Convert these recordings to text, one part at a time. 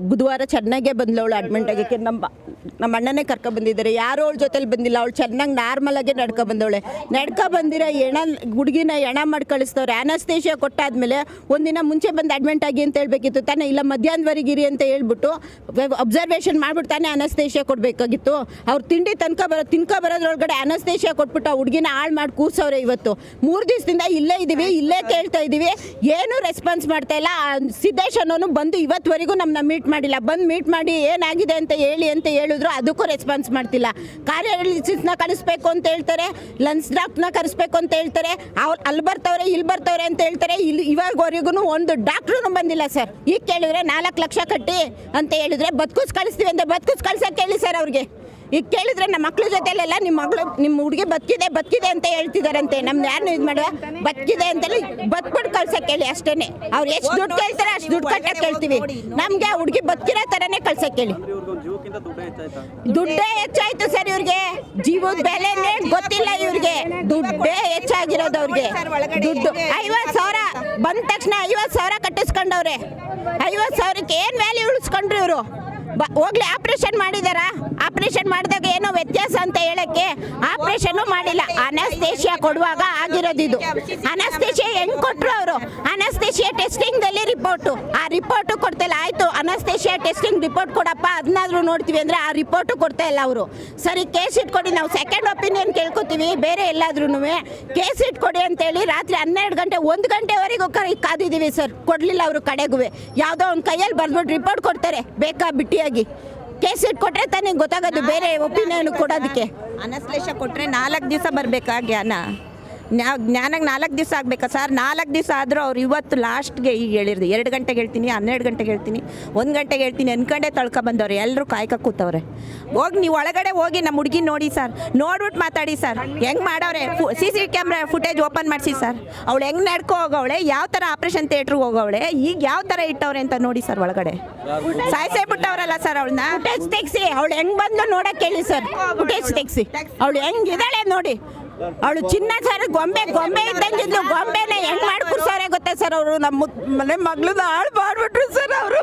ಬುಧವಾರ ಚೆನ್ನಾಗೇ ಬಂದ್ಲವಳು ಅಡ್ಮಿಂಟ್ ಆಗಕ್ಕೆ. ನಮ್ಮ ಅಣ್ಣನೇ ಕರ್ಕೊ ಬಂದಿದ್ದಾರೆ, ಯಾರೋ ಅವಳ ಜೊತೆಲಿ ಬಂದಿಲ್ಲ. ಅವಳು ಚೆನ್ನಾಗಿ ನಾರ್ಮಲಾಗೆ ನಡ್ಕೊ ಬಂದವಳೆ. ನಡ್ಕೊ ಬಂದಿರೋ ಹುಡುಗಿನ ಎಣ ಮಾಡಿ ಕಳಿಸ್ತವ್ರೆ. ಅನಸ್ತೇಷಿಯಾ ಕೊಟ್ಟಾದ್ಮೇಲೆ ಒಂದಿನ ಮುಂಚೆ ಬಂದು ಅಡ್ಮಿಂಟ್ ಆಗಿ ಅಂತ ಹೇಳ್ಬೇಕಿತ್ತು ತಾನೇ, ಇಲ್ಲ ಮಧ್ಯಾಹ್ನವರೆಗಿರಿ ಅಂತ ಹೇಳ್ಬಿಟ್ಟು ಅಬ್ಸರ್ವೇಷನ್ ಮಾಡ್ಬಿಟ್ಟು ತಾನೇ ಅನಸ್ತೇಷಿಯಾ ಕೊಡಬೇಕಾಗಿತ್ತು. ಅವ್ರು ತಿಂಡಿ ತಿನ್ಕೊ ಬರೋದ್ರೊಳಗಡೆ ಅನಸ್ತೇಷಿಯಾ ಕೊಟ್ಬಿಟ್ಟು ಆ ಹುಡುಗಿನ ಹಾಳು ಮಾಡಿ ಕೂರ್ಸವ್ರೆ. ಇವತ್ತು 3 ದಿವಸದಿಂದ ಇಲ್ಲೇ ಇದ್ದೀವಿ, ಇಲ್ಲೇ ಕೇಳ್ತಾ ಇದ್ದೀವಿ, ಏನೂ ರೆಸ್ಪಾನ್ಸ್ ಮಾಡ್ತಾ ಇಲ್ಲ. ಸಿದ್ದೇಶ್ ಅನ್ನೋನು ಬಂದು ಇವತ್ತುವರೆಗೂ ನಮ್ಮನ್ನ ಮೀಟ್ ಮಾಡಿಲ್ಲ. ಬಂದು ಮೀಟ್ ಮಾಡಿ ಏನಾಗಿದೆ ಅಂತ ಹೇಳಿ ಅಂತ ಹೇಳಿದ್ರು, ಅದಕ್ಕೂ ರೆಸ್ಪಾನ್ಸ್ ಮಾಡ್ತಿಲ್ಲ. ಕಾರ್ಯಾಲಿಸಿಸ್ನ ಕಳಿಸ್ಬೇಕು ಅಂತ ಹೇಳ್ತಾರೆ, ಲಂಗ್ಸ್ ಡಾಕ್ಟ್ರನ್ನ ಕರೆಸ್ಬೇಕು ಅಂತ ಹೇಳ್ತಾರೆ, ಅವ್ರು ಅಲ್ಲಿ ಬರ್ತವ್ರೆ ಇಲ್ಲಿ ಬರ್ತವ್ರೆ ಅಂತ ಹೇಳ್ತಾರೆ. ಇವಾಗವರೆಗೂ ಒಂದು ಡಾಕ್ಟ್ರೂ ಬಂದಿಲ್ಲ ಸರ್. ಈಗ ಕೇಳಿದ್ರೆ 4 ಲಕ್ಷ ಕಟ್ಟಿ ಅಂತ ಹೇಳಿದ್ರೆ ಬದುಕಿಸ್ ಕಳಿಸ್ತೀವಿ ಅಂತ ಬದುಕಿಸ್ ಕಳ್ಸಕ್ಕೆ ಹೇಳಿ ಸರ್ ಅವ್ರಿಗೆ. ಈಗ ಕೇಳಿದ್ರೆ ನಮ್ಮ ಮಕ್ಳ ಜೊತೆಲೆಲ್ಲ ನಿಮ್ಮ ಹುಡುಗಿ ಬದುಕಿದೆ ಅಂತ ಹೇಳ್ತಿದಾರಂತೆ. ನಮ್ದು ಯಾರನ್ನೂ ಇದು ಮಾಡುವ ಬದುಕಿದೆ ಅಂತೇಳಿ ಬದುಕ್ಬಿಟ್ಟು ಕಳ್ಸಕ್ಕೆ ಹೇಳಿ ಅಷ್ಟೇ. ಅವ್ರು ಎಷ್ಟು ದುಡ್ಡು ಕೇಳ್ತಾರೆ ಅಷ್ಟು ದುಡ್ಡು ಕಟ್ಟಕ್ಕೆ ಹೇಳ್ತೀವಿ. ನಮಗೆ ಆ ಹುಡುಗಿ ಬದುಕಿರೋ ಥರನೇ ಕಳ್ಸಕ್ಕೆ ಹೇಳಿ. ದುಡ್ಡೇ ಹೆಚ್ಚಾಯ್ತು ಸರ್ ಇವ್ರಿಗೆ, ಜೀವದ ಬೆಲೆನೇ ಗೊತ್ತಿಲ್ಲ ಇವ್ರಿಗೆ. ದುಡ್ಡೇ ಹೆಚ್ಚಾಗಿರೋದು ಅವ್ರಿಗೆ. ದುಡ್ಡು 50,000 ಬಂದ ತಕ್ಷಣ 50,000 ಕಟ್ಟಿಸ್ಕೊಂಡವ್ರೆ. 50,000ಕ್ಕೆ ಏನು ವ್ಯಾಲ್ಯೂ ಉಳಿಸ್ಕೊಂಡ್ರಿ ಇವರು? ಹೋಗ್ಲಿ ಆಪ್ರೇಷನ್ ಮಾಡಿದಾರ? ಆಪ್ರೇಷನ್ ಮಾಡಿದಾಗ ಏನೋ ವ್ಯತ್ಯಾಸ ಅಂತ ಹೇಳಕ್ಕೆ ಆಪ್ರೇಷನ್ ಮಾಡಿಲ್ಲ. ಅನಸ್ತೇಷಿಯಾ ಕೊಡುವಾಗ ಆಗಿರೋದಿದು. ಅನಸ್ತೇಷಿಯಾ ಹೆಂಗ್ ಕೊಟ್ರು ಅವರು? ಅನಸ್ತೇಷಿಯಾ ಟೆಸ್ಟಿಂಗ್ ದಲ್ಲಿ ರಿಪೋರ್ಟು, ಆ ರಿಪೋರ್ಟು ಕೊಡ್ತಿಲ್ಲ. ಆಯ್ತು ಅನಸ್ತೇಷಿಯಾ ಟೆಸ್ಟಿಂಗ್ ರಿಪೋರ್ಟ್ ಕೊಡಪ್ಪ, ಅದನ್ನಾದ್ರೂ ನೋಡ್ತೀವಿ ಅಂದ್ರೆ ಆ ರಿಪೋರ್ಟು ಕೊಡ್ತಾ ಇಲ್ಲ ಅವರು. ಸರಿ ಕೇಸ್ ಇಟ್ಕೊಡಿ, ನಾವು ಸೆಕೆಂಡ್ ಒಪಿನಿಯನ್ ಕೇಳ್ಕೊತೀವಿ ಬೇರೆ ಎಲ್ಲಾದ್ರೂ. ಕೇಸ್ ಇಟ್ಕೊಡಿ ಅಂತೇಳಿ ರಾತ್ರಿ 12 ಗಂಟೆ 1 ಗಂಟೆವರೆಗೂ ಕಾದಿದ್ದೀವಿ ಸರ್. ಕೊಡ್ಲಿಲ್ಲ ಅವರು ಕಡೆಗೂ. ಯಾವುದೋ ಒಂದು ಕೈಯಲ್ಲಿ ಬರ್ಬಿಟ್ಟು ರಿಪೋರ್ಟ್ ಕೊಡ್ತಾರೆ ಬೇಕಾ ಬಿಟ್ಟಿಯಾಗಿ. ಕೇಸ್ ಇಟ್ಕೊಟ್ರೆ ತಾನೇ ಗೊತ್ತಾಗೋದು ಬೇರೆ ಒಪಿನಿಯನ್ ಕೊಡೋದಕ್ಕೆ. ಅನಸ್ತೇಷಿಯಾ ಕೊಟ್ಟರೆ 4 ದಿವಸ ಬರಬೇಕಾ ಜ್ಞಾನಕ್ಕೆ 4 ದಿವಸ ಆಗಬೇಕಾ ಸರ್? 4 ದಿವಸ ಆದರೂ ಅವ್ರು ಇವತ್ತು ಲಾಸ್ಟ್ಗೆ ಈಗ ಹೇಳಿರ್ದು 2 ಗಂಟೆಗೆ ಹೇಳ್ತೀನಿ, 12 ಗಂಟೆಗೆ ಹೇಳ್ತೀನಿ, 1 ಗಂಟೆಗೆ ಹೇಳ್ತೀನಿ ಅನ್ಕೊಂಡೇ ತಳ್ಕೊ ಬಂದವ್ರೆ. ಎಲ್ಲರೂ ಕಾಯ್ಕ ಕೂತವ್ರೆ. ಹೋಗಿ ನೀವು ಒಳಗಡೆ ಹೋಗಿ ನಮ್ಮ ಹುಡುಗಿ ನೋಡಿ ಸರ್, ನೋಡ್ಬಿಟ್ಟು ಮಾತಾಡಿ ಸರ್. ಹೆಂಗೆ ಮಾಡವ್ರೆ? CCTV ಕ್ಯಾಮ್ರಾ ಫುಟೇಜ್ ಓಪನ್ ಮಾಡಿಸಿ ಸರ್. ಅವಳು ಹೆಂಗೆ ನಡ್ಕೊ ಹೋಗವಳೆ, ಯಾವ ಥರ ಆಪ್ರೇಷನ್ ಥಿಯೇಟ್ರಿಗೆ ಹೋಗವಳೆ, ಈಗ ಯಾವ ಥರ ಇಟ್ಟವ್ರೆ ಅಂತ ನೋಡಿ ಸರ್. ಒಳಗಡೆ ಸಾಯಿಸೇ ಬಿಟ್ಟವ್ರಲ್ಲ ಸರ್ ಅವಳನ್ನ. ಫುಟೇಜ್ ತೆಗ್ಸಿ ಅವಳು ಹೆಂಗೆ ಬಂದು ನೋಡಕ್ಕೆ ಹೇಳಿ ಸರ್. ಫುಟೇಜ್ ತೆಗ್ಸಿ ಅವಳು ಹೆಂಗಿದ್ದಾಳೆ ನೋಡಿ. ಅವಳು ಚಿನ್ನ ಸರ್, ಗೊಂಬೆ ಇದ್ದಂಗಿದ್ದು ಗೊಂಬೆನ ಹೆಂಗ್ ಮಾಡಿ ಕೂರ್ಸವ್ರೆ ಗೊತ್ತಾ ಸರ್ ಅವರು? ನಮ್ಮ ಮನೆ ಮಗಳನ್ನ ಹಾಳು ಮಾಡ್ಬಿಟ್ರು ಸರ್ ಅವರು.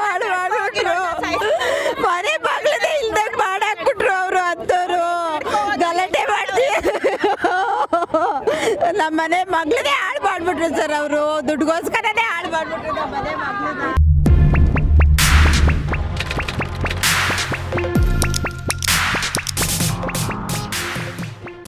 ಹಾಳು ಮಾಡ್ಬಿಟ್ರು, ಮನೆ ಮಗಳನ್ನೇ ಇಲ್ದಂಗೆ ಮಾಡಾಕ್ಬಿಟ್ರು ಅವರು. ಅಂಥವ್ರು ಗಲಾಟೆ ಮಾಡ್ತೀವಿ. ನಮ್ಮ ಮನೆ ಮಗಳನ್ನೇ ಹಾಳು ಮಾಡ್ಬಿಟ್ರು ಸರ್ ಅವರು. ದುಡ್ಡುಗೋಸ್ಕರನೇ ಹಾಳು ಮಾಡ್ಬಿಟ್ರು ನಮ್ಮ ಮನೆ ಮಗಳನ್ನ.